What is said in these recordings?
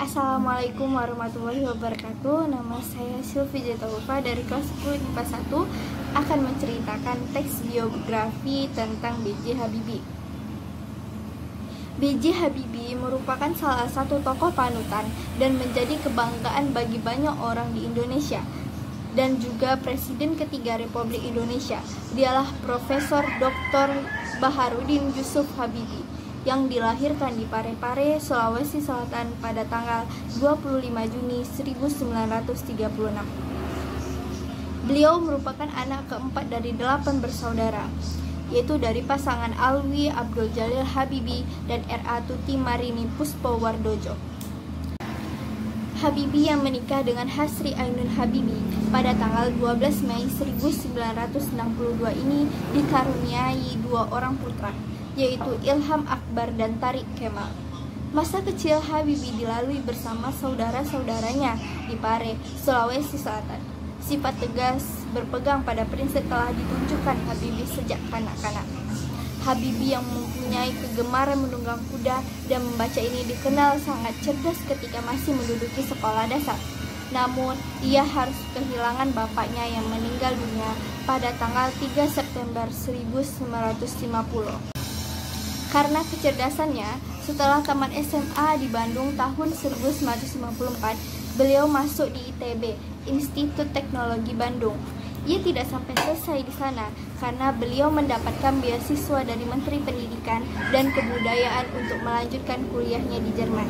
Assalamualaikum warahmatullahi wabarakatuh. Nama saya Sylvi Jetaufa dari kelas 10 IPA 1 akan menceritakan teks biografi tentang B.J. Habibie. B.J. Habibie merupakan salah satu tokoh panutan dan menjadi kebanggaan bagi banyak orang di Indonesia dan juga Presiden ketiga Republik Indonesia. Dialah Profesor Dr. Baharudin Yusuf Habibie yang dilahirkan di Parepare, Sulawesi Selatan pada tanggal 25 Juni 1936. Beliau merupakan anak keempat dari 8 bersaudara, yaitu dari pasangan Alwi Abdul Jalil Habibie dan R.A. Tuti Marini Puspowardojo. Habibie yang menikah dengan Hasri Ainun Habibie pada tanggal 12 Mei 1962 ini dikaruniai 2 orang putra, yaitu Ilham Akbar dan Tariq Kemal. Masa kecil Habibie dilalui bersama saudara-saudaranya di Pare, Sulawesi Selatan. Sifat tegas berpegang pada prinsip telah ditunjukkan Habibie sejak kanak-kanak. Habibie yang mempunyai kegemaran menunggang kuda dan membaca ini dikenal sangat cerdas ketika masih menduduki sekolah dasar. Namun, ia harus kehilangan bapaknya yang meninggal dunia pada tanggal 3 September 1950. Karena kecerdasannya, setelah tamat SMA di Bandung tahun 1954, beliau masuk di ITB, Institut Teknologi Bandung. Ia tidak sampai selesai di sana karena beliau mendapatkan beasiswa dari Menteri Pendidikan dan Kebudayaan untuk melanjutkan kuliahnya di Jerman.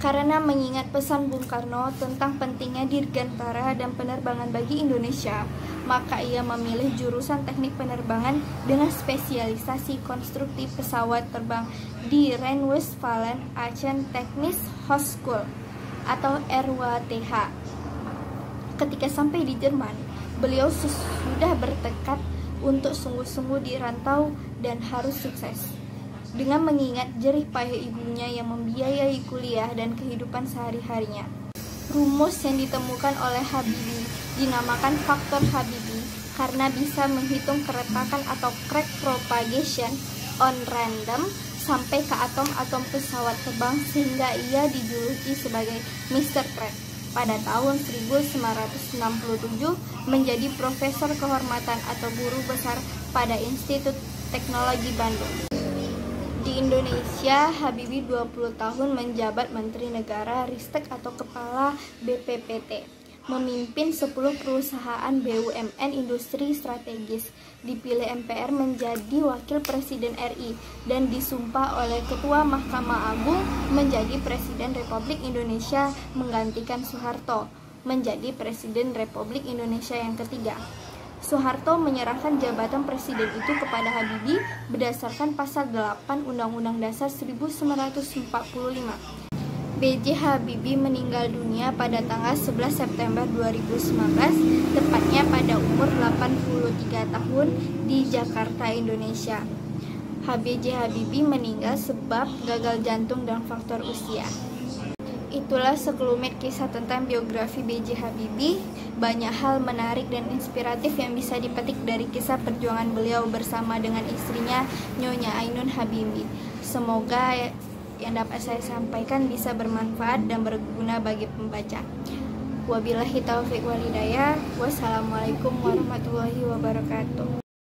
Karena mengingat pesan Bung Karno tentang pentingnya dirgantara dan penerbangan bagi Indonesia, maka ia memilih jurusan teknik penerbangan dengan spesialisasi konstruksi pesawat terbang di Rheinwestfalen Aachen Technische Hochschule atau RWTH. Ketika sampai di Jerman, beliau sudah bertekad untuk sungguh-sungguh di rantau dan harus sukses. Dengan mengingat jerih payah ibunya yang membiayai kuliah dan kehidupan sehari-harinya. Rumus yang ditemukan oleh Habibie dinamakan faktor Habibie karena bisa menghitung keretakan atau crack propagation on random sampai ke atom-atom pesawat terbang sehingga ia dijuluki sebagai Mr. Crack. Pada tahun 1967 menjadi profesor kehormatan atau guru besar pada Institut Teknologi Bandung. Di Indonesia, Habibie 20 tahun menjabat Menteri Negara Ristek atau Kepala BPPT, memimpin 10 perusahaan BUMN industri strategis, dipilih MPR menjadi Wakil Presiden RI, dan disumpah oleh Ketua Mahkamah Agung menjadi Presiden Republik Indonesia menggantikan Soeharto, menjadi Presiden Republik Indonesia yang ketiga. Soeharto menyerahkan jabatan presiden itu kepada Habibie berdasarkan pasal 8 Undang-Undang Dasar 1945. B.J. Habibie meninggal dunia pada tanggal 11 September 2019, tepatnya pada umur 83 tahun di Jakarta, Indonesia. B.J. Habibie meninggal sebab gagal jantung dan faktor usia. Itulah sekelumit kisah tentang biografi B.J. Habibie. Banyak hal menarik dan inspiratif yang bisa dipetik dari kisah perjuangan beliau bersama dengan istrinya Nyonya Ainun Habibie. Semoga yang dapat saya sampaikan bisa bermanfaat dan berguna bagi pembaca. Wabillahi taufiq wal hidayah. Wassalamualaikum warahmatullahi wabarakatuh.